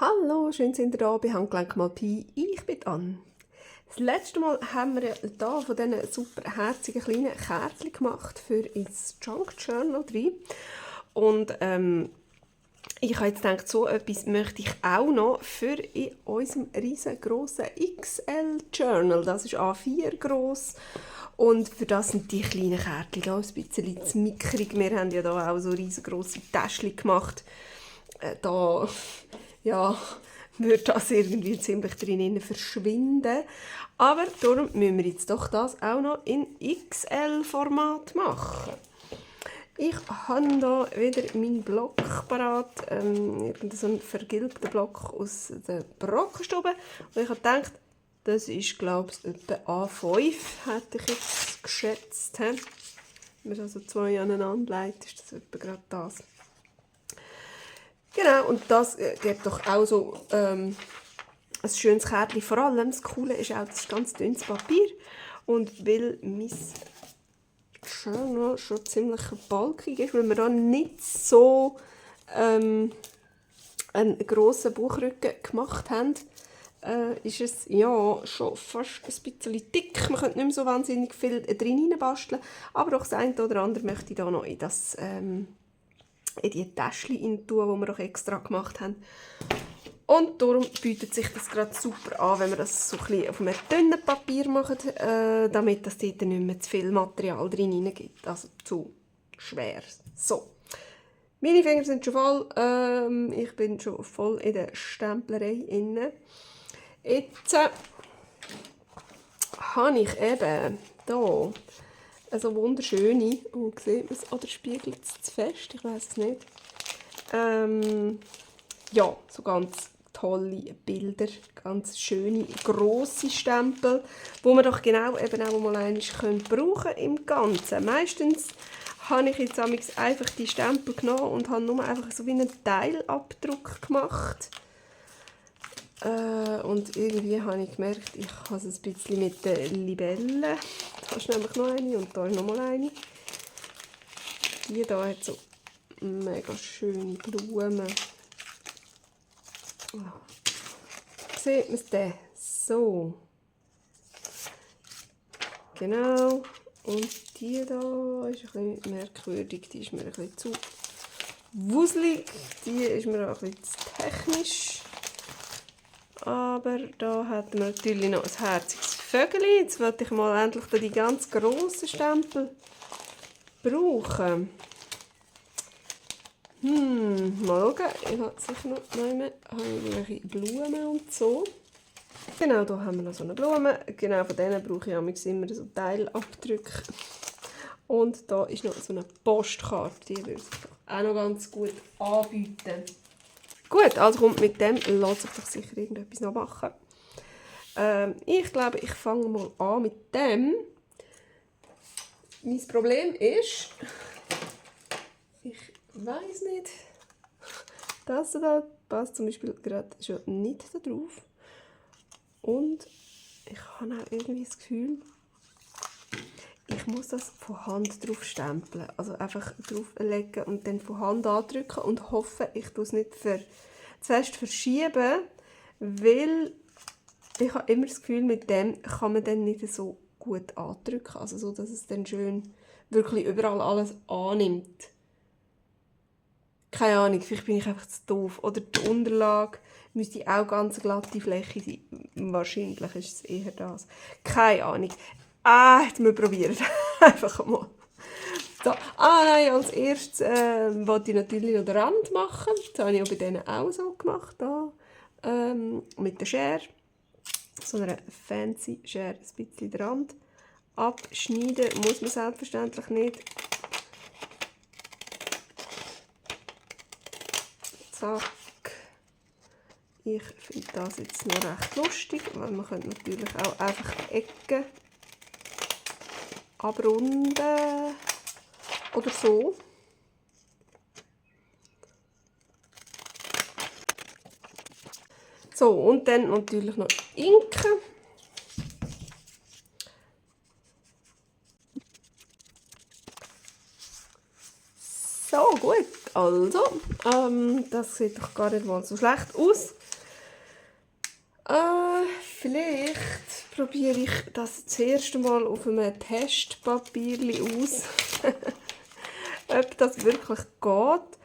Hallo, schön sind ihr da bei Handgelenk mal Pi. Ich bin Anne. Das letzte Mal haben wir ja hier von diesen super herzigen kleinen Kärtchen gemacht für ins Junk Journal drin. Und ich habe jetzt gedacht, so etwas möchte ich auch noch für in unserem riesengroßen XL Journal. Das ist A4 gross. Und für das sind die kleinen Kärtchen hier ein bisschen zu mickrig. Wir haben ja hier auch so riesengroße Täschchen gemacht. Da ja, würde das irgendwie ziemlich drin verschwinden. Aber darum müssen wir jetzt doch das auch noch in XL-Format machen. Ich habe hier wieder meinen Block parat, so einen vergilbten Block aus der Brockenstube. Und ich habe gedacht, das ist, glaube ich, etwa A5, hätte ich jetzt geschätzt. Wenn man also zwei aneinander legt, ist das etwa gerade das. Genau, und das gibt doch auch so ein schönes Kärtchen. Vor allem, das Coole ist auch, das ist ganz dünnes Papier. Und weil mein Journal schon ziemlich balkig ist, weil wir da nicht so einen grossen Buchrücken gemacht haben, ist es ja schon fast ein bisschen dick. Man könnte nicht mehr so wahnsinnig viel drin basteln, aber doch das eine oder andere möchte ich da noch in das in die Täschchen tun, die wir auch extra gemacht haben. Und darum bietet sich das gerade super an, wenn wir das so ein bisschen auf einem dünnen Papier machen, damit das dort nicht mehr zu viel Material drin gibt, also zu schwer. So, meine Finger sind schon voll, ich bin schon voll in der Stemplerei inne. Jetzt habe ich eben hier also wunderschöne, sieht man es, oder spiegelt es zu fest, ich weiß es nicht. Ja, so ganz tolle Bilder, ganz schöne, grosse Stempel, wo man doch genau eben auch mal einmal brauchen im Ganzen. Meistens habe ich jetzt einfach die Stempel genommen und habe nur einfach so wie einen Teilabdruck gemacht. Und irgendwie habe ich gemerkt, ich habe es ein bisschen mit den Libellen. Da ist nämlich noch eine und da ist noch mal eine. Die hier hat so mega schöne Blumen. Oh. Sieht man es denn? So. Genau. Und die hier ist ein bisschen merkwürdig. Die ist mir ein bisschen zu wuselig. Die ist mir auch ein bisschen zu technisch. Aber da hat man natürlich noch ein herziges Vögeli. Jetzt wollte ich mal endlich die ganz grossen Stempel brauchen. Mal schauen. Ich habe sicher noch irgendwelche Blumen und so. Genau, da haben wir noch so eine Blume. Genau, von denen brauche ich immer so Teilabdrücke. Und da ist noch so eine Postkarte. Die würde sich auch noch ganz gut anbieten. Gut, also kommt mit dem, lässt sich doch sicher irgendetwas noch machen. Ich glaube, ich fange mal an mit dem. Mein Problem ist, ich weiß nicht, das da passt zum Beispiel gerade schon nicht da drauf. Und ich habe auch irgendwie das Gefühl, ich muss das von Hand drauf stempeln. Also einfach drauflegen und dann von Hand andrücken und hoffen, ich tue es nicht zu fest verschieben, weil ich habe immer das Gefühl, mit dem kann man dann nicht so gut andrücken. Also so, dass es dann schön wirklich überall alles annimmt. Keine Ahnung, vielleicht bin ich einfach zu doof. Oder die Unterlage müsste auch ganz glatte Fläche sein. Wahrscheinlich ist es eher das. Keine Ahnung. Jetzt müssen wir probieren. Einfach mal. So. Nein, als erstes wollte ich natürlich noch den Rand machen. Das habe ich auch bei denen auch so gemacht. Da, mit der Schere. So einer fancy Schere ein bisschen den Rand. Abschneiden muss man selbstverständlich nicht. Zack. Ich finde das jetzt noch recht lustig, weil man könnte natürlich auch einfach die Ecken abrunden oder so. So, und dann natürlich noch inken. So, gut. Also, das sieht doch gar nicht mal so schlecht aus. Vielleicht probiere ich das erste Mal auf einem Testpapier aus, ob das wirklich geht.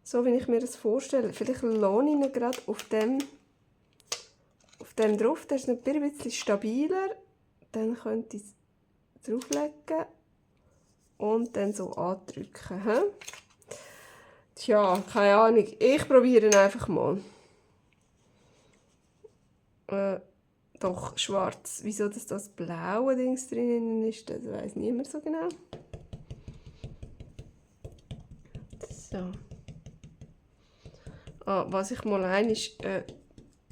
So wie ich mir das vorstelle. Vielleicht lohne ich ihn gerade auf dem drauf. Der ist ein bisschen stabiler. Dann könnte ich es drauflegen und dann so andrücken. He? Tja, keine Ahnung. Ich probiere ihn einfach mal. Doch, schwarz. Wieso das blaue Dings drinnen ist, das weiss niemand so genau. So. Was ich mal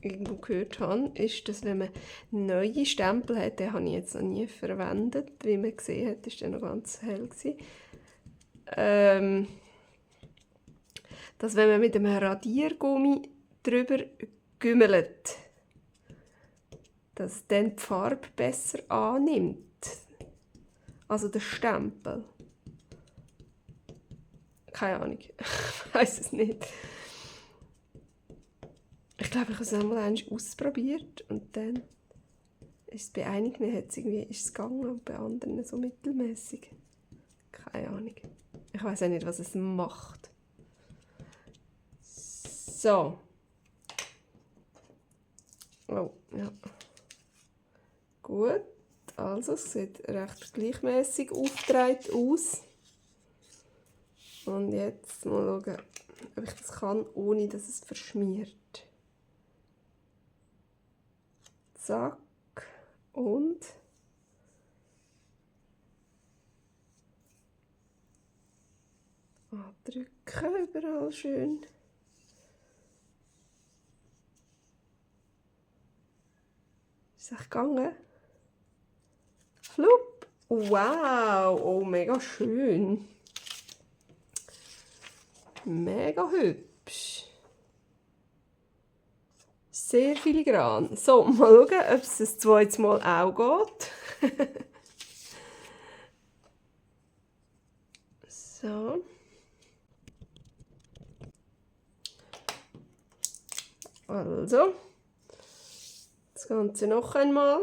irgendwo gehört habe, ist, dass wenn man neue Stempel hat, den habe ich jetzt noch nie verwendet, wie man gesehen hat, ist der noch ganz hell gewesen. Dass wenn man mit einem Radiergummi drüber gümmelt, dass dann die Farbe besser annimmt. Also der Stempel. Keine Ahnung, ich weiss es nicht. Ich glaube, ich habe es einmal ausprobiert und dann ist es bei einigen ist es gegangen und bei anderen so mittelmäßig. Keine Ahnung. Ich weiß auch nicht, was es macht. So. Oh, ja. Gut. Also, es sieht recht gleichmäßig aufgetragen aus. Und jetzt mal schauen, ob ich das kann, ohne dass es verschmiert. Zack. Und drücken überall schön. Ist es gegangen? Flupp! Wow! Oh, mega schön. Mega hübsch. Sehr filigran. So, mal schauen, ob es das zweites Mal auch geht. So. Also. Das Ganze noch einmal.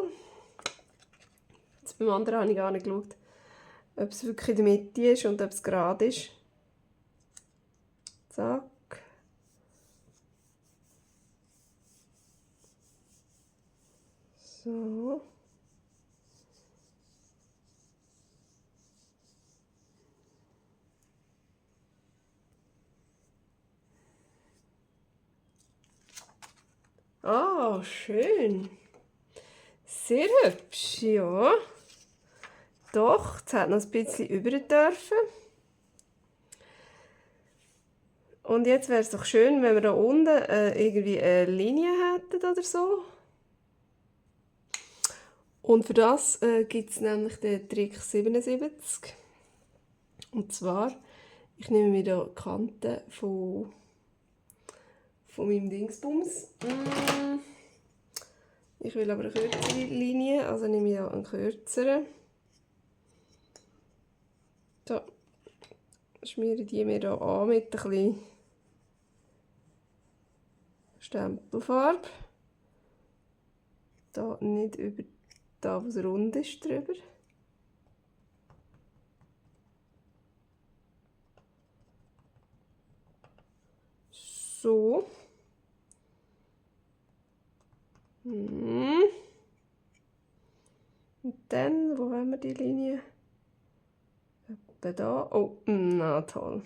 Jetzt beim anderen habe ich gar nicht geschaut, ob es wirklich in der Mitte ist und ob es gerade ist. Zack. So. Ah, schön. Sehr hübsch, ja. Doch, es hat noch ein bisschen über dürfen. Und jetzt wäre es doch schön, wenn wir da unten irgendwie eine Linie hätten oder so. Und für das gibt es nämlich den Trick 77. Und zwar, ich nehme mir hier die Kante von meinem Dingsbums. Ich will aber eine kürzere Linie, also nehme ich hier einen kürzeren. So, schmiere die mir hier an mit ein bisschen Stempelfarbe. Da nicht über da, was rund ist, drüber. So. Und dann, wo haben wir die Linie? Etwa da. Oh, na toll.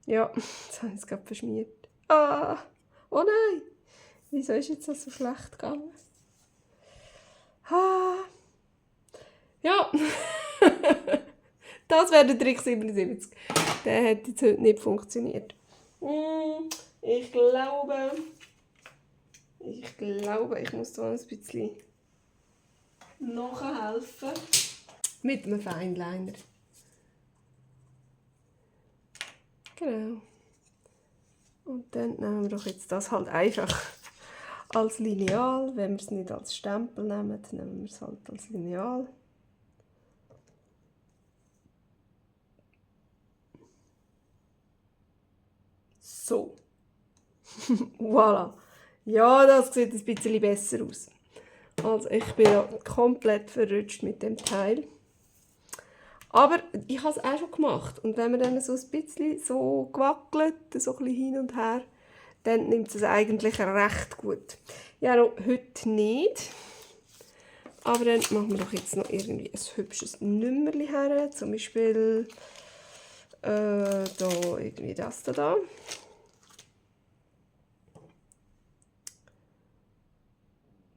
Ja, jetzt habe ich es gerade verschmiert. Ah, oh nein! Wieso ist jetzt das so schlecht gegangen? Ah. Ja, das wäre der Trick 77. Der hat jetzt heute nicht funktioniert. Ich glaube, ich muss da ein bisschen nachhelfen. Mit einem Feinliner. Genau. Und dann nehmen wir doch jetzt das halt einfach als Lineal. Wenn wir es nicht als Stempel nehmen, dann nehmen wir es halt als Lineal. So. Voilà. Ja, das sieht ein bisschen besser aus. Also ich bin ja komplett verrutscht mit dem Teil. Aber ich habe es auch schon gemacht. Und wenn man dann so ein bisschen so gewackelt, so ein bisschen hin und her, dann nimmt es eigentlich recht gut. Ja, noch heute nicht. Aber dann machen wir doch jetzt noch irgendwie ein hübsches Nummerli her. Zum Beispiel da irgendwie das da.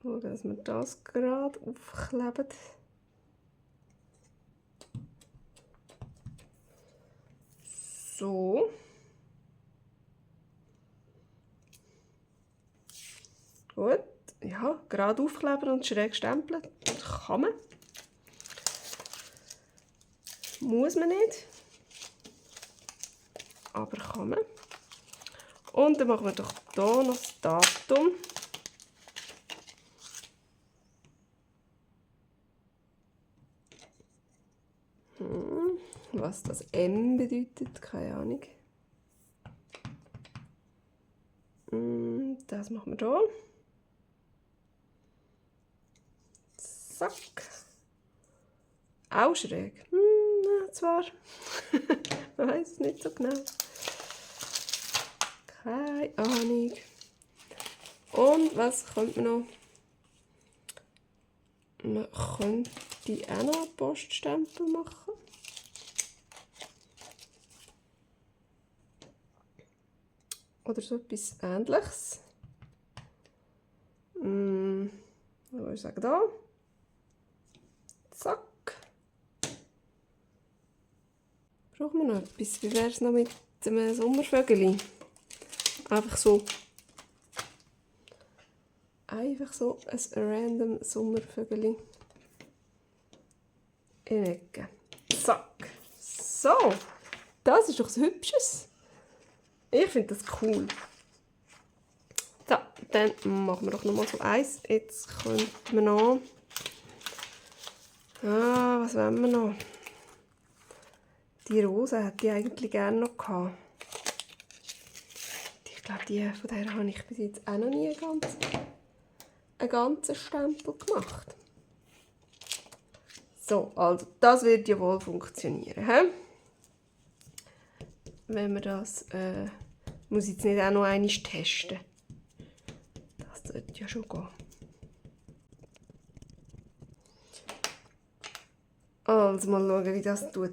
So, dass wir das gerade aufkleben. So. Gut. Ja, gerade aufkleben und schräg stempeln. Kann man. Muss man nicht. Aber kann man. Und dann machen wir doch hier noch das Datum. Was das M bedeutet, keine Ahnung. Das machen wir hier. Zack. Auch schräg. Zwar. Ich weiß es nicht so genau. Keine Ahnung. Und was könnte man noch? Man könnte auch noch einen Poststempel machen. Oder so etwas Ähnliches. Was soll ich sagen da? Zack. Brauchen wir noch etwas? Wie wäre es noch mit einem Sommervögel? Einfach so ein random Sommervögel in die Ecke. Zack. So, das ist doch ein hübsches. Ich finde das cool. So, dann machen wir doch noch mal so eins. Jetzt könnten wir noch... was wollen wir noch? Die Rose hätte ich eigentlich gerne noch gehabt. Ich glaube, die von der habe ich bis jetzt auch noch nie einen ganzen Stempel gemacht. So, also das wird ja wohl funktionieren. He? Wenn wir das... muss ich jetzt nicht auch noch einmal testen. Das sollte ja schon gehen. Also mal schauen, wie das tut.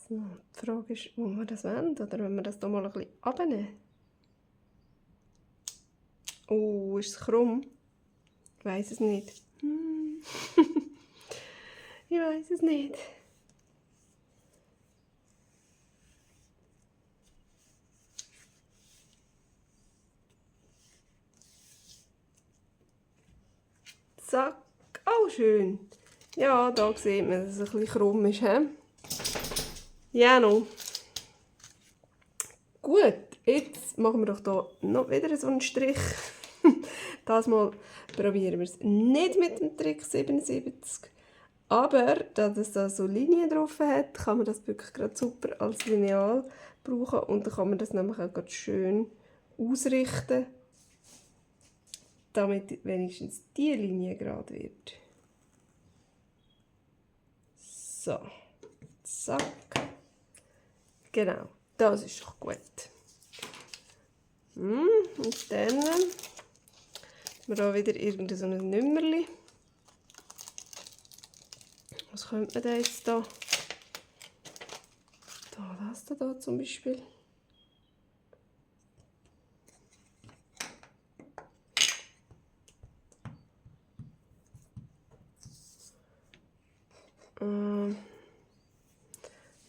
So, die Frage ist, wo wir das wollen, oder wenn wir das hier mal ein bisschen runternehmen. Oh, ist es krumm? Ich weiss es nicht. Ich weiss es nicht. Zack. Oh, schön. Ja, da sieht man, dass es ein bisschen krumm ist. He? Ja, noch. Gut, jetzt machen wir doch hier noch wieder so einen Strich. Das Mal probieren wir es nicht mit dem Trick 77. Aber, da es da so Linien drauf hat, kann man das wirklich gerade super als Lineal brauchen. Und dann kann man das nämlich auch ganz schön ausrichten, damit wenigstens die Linie gerade wird. So, zack. Genau, das ist doch gut. Und dann haben wir hier wieder irgendein so ein Nummerli. Was könnte man denn jetzt da? Das da zum Beispiel.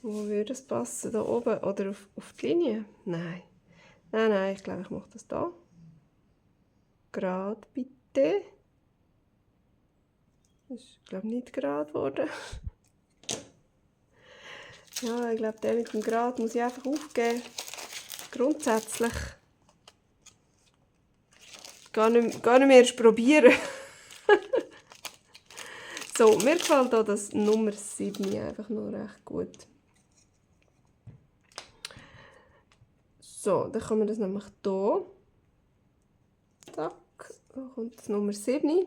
Wo würde es passen? Da oben oder auf die Linie? Nein. Nein, ich glaube, ich mache das da. Gerade bitte. Das ist, glaube ich, nicht gerade geworden. Ja, ich glaube, der mit dem Grad muss ich einfach aufgeben. Grundsätzlich. Gar nicht mehr erst probieren. So, mir gefällt hier das Nummer 7 einfach noch recht gut. So, dann kann man das nämlich hier. Zack, da kommt das Nummer 7.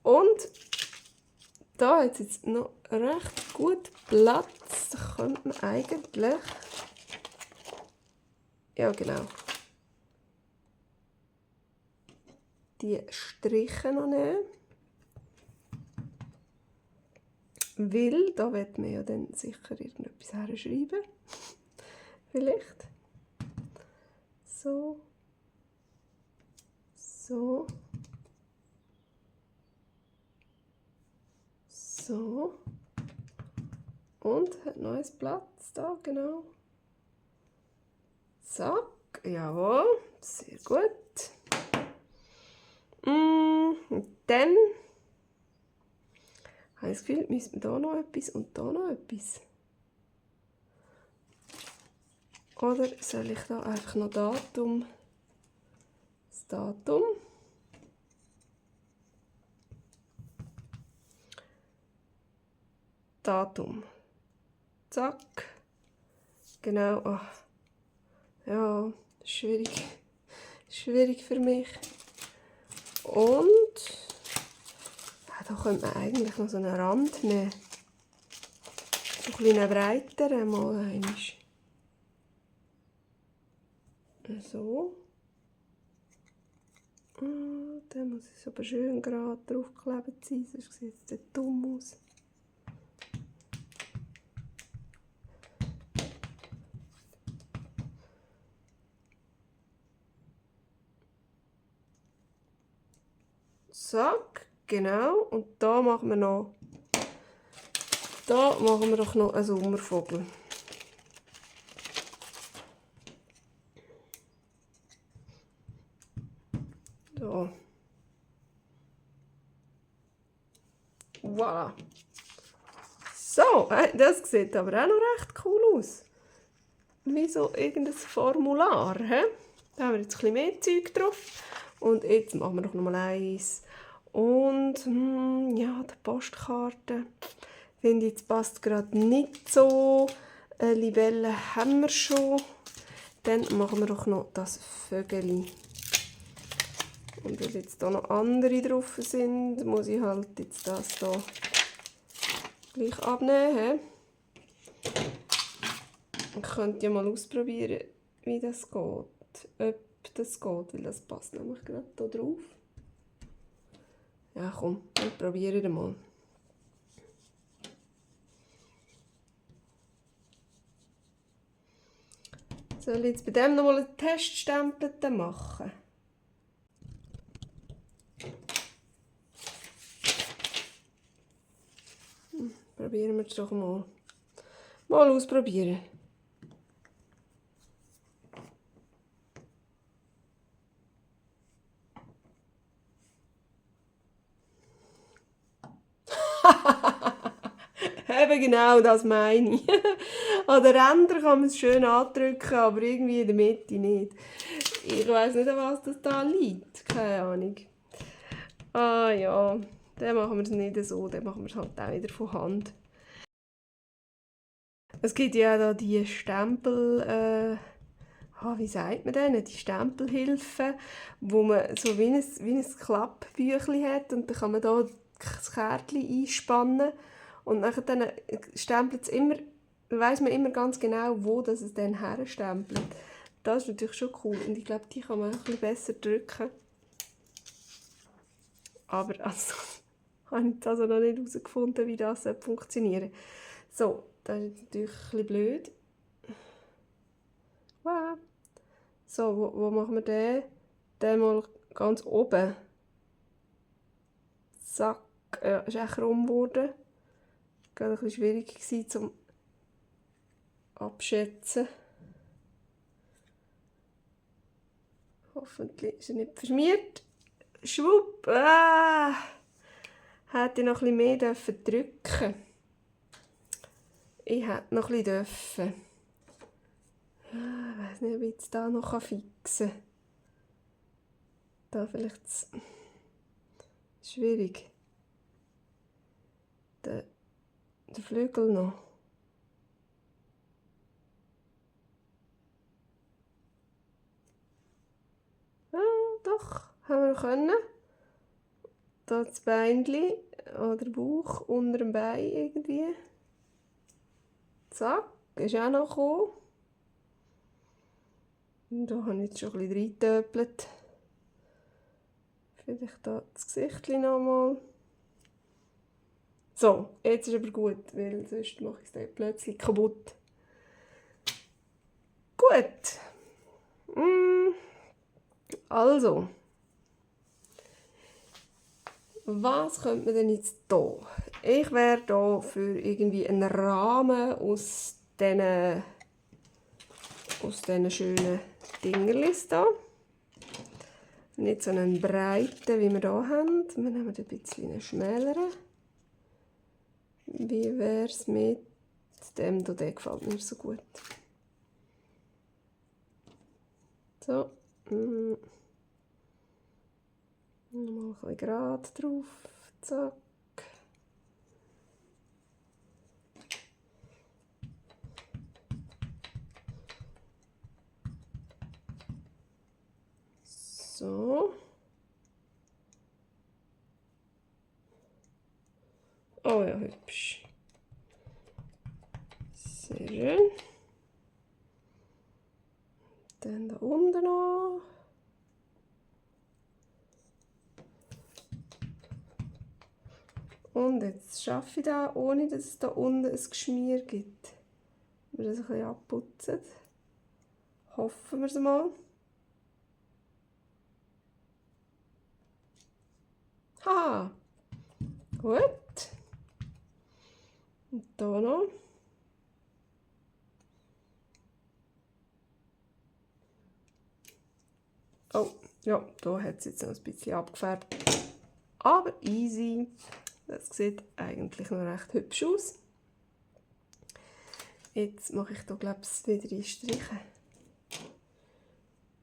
Und da hat es jetzt noch recht gut Platz. Da könnte man eigentlich... Ja, genau. Die Striche noch nehmen. Weil, da wird man ja dann sicher irgendetwas herschreiben. Vielleicht. So. So. So. Und hat noch ein Platz da, genau. Zack. Jawohl. Sehr gut. Und dann habe ich das Gefühl, müssen wir da noch etwas und da noch etwas. Oder soll ich da einfach noch Datum? Das Datum. Datum. Zack. Genau. Oh. Ja, schwierig. Schwierig für mich. Und ja, da könnte man eigentlich noch so einen Rand nehmen. So ein bisschen breiter mal einmal. So. Dann muss es aber schön gerade draufgeklebt sein, sonst sieht es dann dumm aus. Zack, genau. Und da machen wir noch. Da machen wir doch noch einen Sommervogel. So. Voilà. So, das sieht aber auch noch recht cool aus. Wie so irgendein Formular. He? Da haben wir jetzt ein bisschen mehr Zeug drauf. Und jetzt machen wir noch mal eins. Und ja, die Postkarte. Finde ich, jetzt passt gerade nicht so. Eine Libelle haben wir schon. Dann machen wir doch noch das Vögeli. Und weil jetzt da noch andere drauf sind, muss ich halt jetzt das hier gleich abnehmen. Ich könnte ja mal ausprobieren, wie das geht. Ob das geht, weil das passt nämlich gerade hier drauf. Ja komm, wir probieren mal. Soll ich jetzt bei dem noch mal einen Teststempel machen? Probieren wir es doch mal. Mal ausprobieren. Eben genau, das meine ich. An den Rändern kann man es schön andrücken, aber irgendwie in der Mitte nicht. Ich weiss nicht, an was das da liegt. Keine Ahnung. Ah ja, dann machen wir es nicht so, dann machen wir es halt auch wieder von Hand. Es gibt ja da die Stempel, wie sagt man denen? Die Stempelhilfen, wo man so wie ein Klappbüchlein hat und dann kann man da das Kärtchen einspannen und dann stempelt es immer, weiss man immer ganz genau, wo das es dann herstempelt. Das ist natürlich schon cool und ich glaube, die kann man ein bisschen besser drücken. Aber also, habe ich also noch nicht herausgefunden, wie das funktioniert. So, das ist jetzt natürlich ein bisschen blöd. Wow. So, wo machen wir den? Den mal ganz oben. Zack. Ja, ist echt krumm geworden. Gerade ein bisschen schwierig zum Abschätzen. Hoffentlich ist er nicht verschmiert. Schwupp! Hätte ich noch ein bisschen mehr drücken dürfen. Ich hätte noch ein bisschen dürfen. Ich weiss nicht, ob ich jetzt da noch fixen kann. Da vielleicht schwierig. Der Flügel noch. doch, haben wir noch können. Da das Beinchen oder Bauch unter dem Bein irgendwie. Zack, ist auch noch gekommen. Und da habe ich jetzt schon ein bisschen reingetöpelt. Vielleicht da das Gesicht nochmal. So, jetzt ist aber gut, weil sonst mache ich es dann plötzlich kaputt. Gut. Also. Was könnte man denn jetzt hier? Ich wäre hier für irgendwie einen Rahmen aus diesen schönen Dingerlis hier. Nicht so einen breiten, wie wir hier haben. Wir nehmen ein bisschen einen schmäleren. Wie wäre es mit dem hier? Der gefällt mir so gut. So. Nochmal ein bisschen gerade drauf. Zack. So. Oh ja, hübsch. Sehr schön. Dann da unten noch. Und jetzt schaffe ich das, ohne dass es da unten ein Geschmier gibt. Wir das ein bisschen abputzen. Hoffen wir es mal. Haha! Gut. Und hier noch. Oh, ja, da hat es jetzt noch ein bisschen abgefärbt. Aber easy. Das sieht eigentlich noch recht hübsch aus. Jetzt mache ich hier, glaube ich, wieder Striche.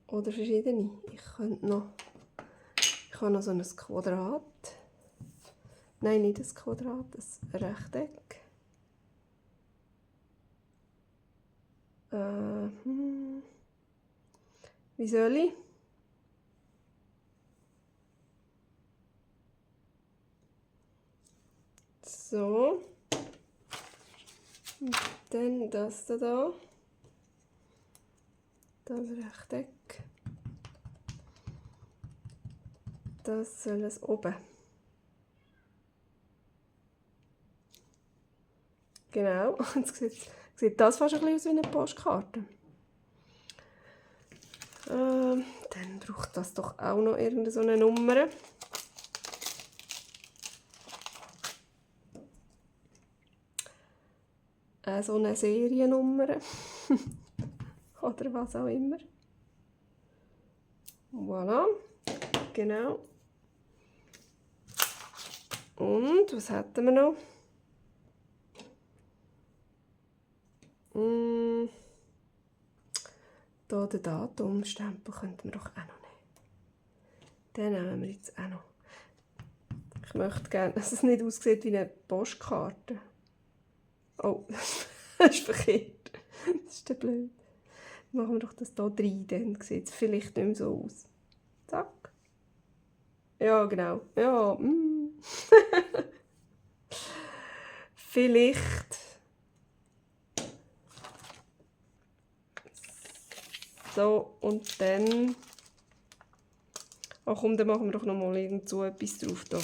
Oder verschiedene. Ich habe noch so ein Quadrat. Nein, nicht ein Quadrat, ein Rechteck. Wie soll ich? So. Und dann das da. Das Rechteck. Das soll es oben. Genau. Jetzt sieht das fast ein bisschen aus wie eine Postkarte. Dann braucht das doch auch noch irgendeine Nummer. So eine Seriennummer. Oder was auch immer. Voilà. Genau. Und was hätten wir noch? Hier den Datumstempel könnten wir doch auch noch nehmen. Den nehmen wir jetzt auch noch. Ich möchte gerne, dass es nicht aussieht wie eine Postkarte. Oh, das ist verkehrt. Das ist blöd. Machen wir doch das hier rein, dann sieht es vielleicht nicht mehr so aus. Zack. Ja, genau. Ja, vielleicht. So, und dann... Ach komm, dann machen wir doch noch mal irgend so etwas drauf da.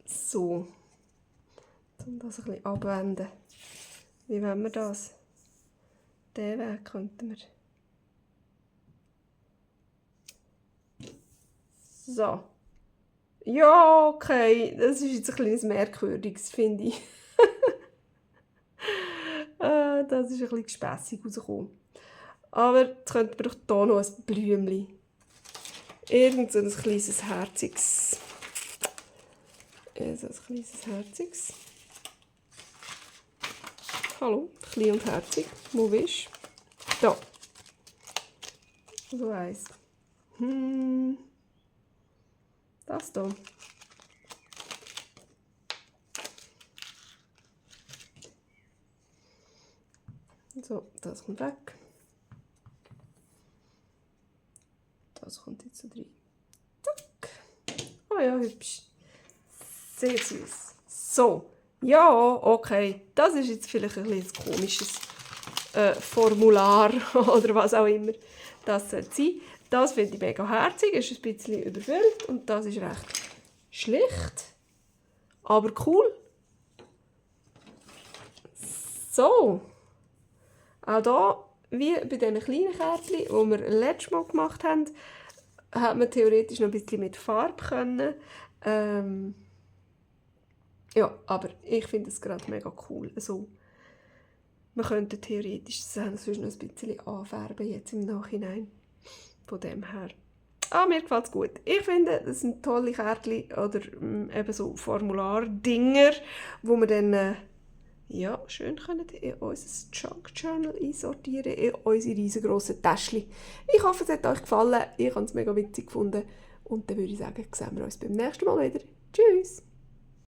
So. Um das ein bisschen abwenden. Wie wollen wir das? Den Weg könnten wir. So. Ja, okay. Das ist jetzt ein kleines Merkwürdiges, finde ich. Das ist ein bisschen gespässig rausgekommen. Aber jetzt könnten wir doch hier noch ein Blümchen. Irgend so ein kleines herziges. So ein kleines herziges. Hallo, klein und herzig. Wo bist du? Da. So eins. Das hier. So, das kommt weg. Das kommt jetzt so rein. Zack. Oh ja, hübsch. Sehr süß. So. Ja, okay. Das ist jetzt vielleicht ein komisches Formular oder was auch immer das soll sein. Das finde ich mega herzig, ist ein bisschen überfüllt und das ist recht schlicht, aber cool. So, auch hier, wie bei diesen kleinen Kärtchen, die wir letztes Mal gemacht haben, hat man theoretisch noch ein bisschen mit Farbe können. Ja, aber ich finde es gerade mega cool. Also, man könnte theoretisch sonst noch ein bisschen anfärben jetzt im Nachhinein. Von dem her. Mir gefällt es gut. Ich finde, das sind tolle Kärtchen oder eben so Formulardinger, wo wir dann ja, schön können in unser Junk Journal einsortieren, in unsere riesengroßen Täschchen. Ich hoffe, es hat euch gefallen. Ich habe es mega witzig gefunden. Und dann würde ich sagen, sehen wir uns beim nächsten Mal wieder. Tschüss!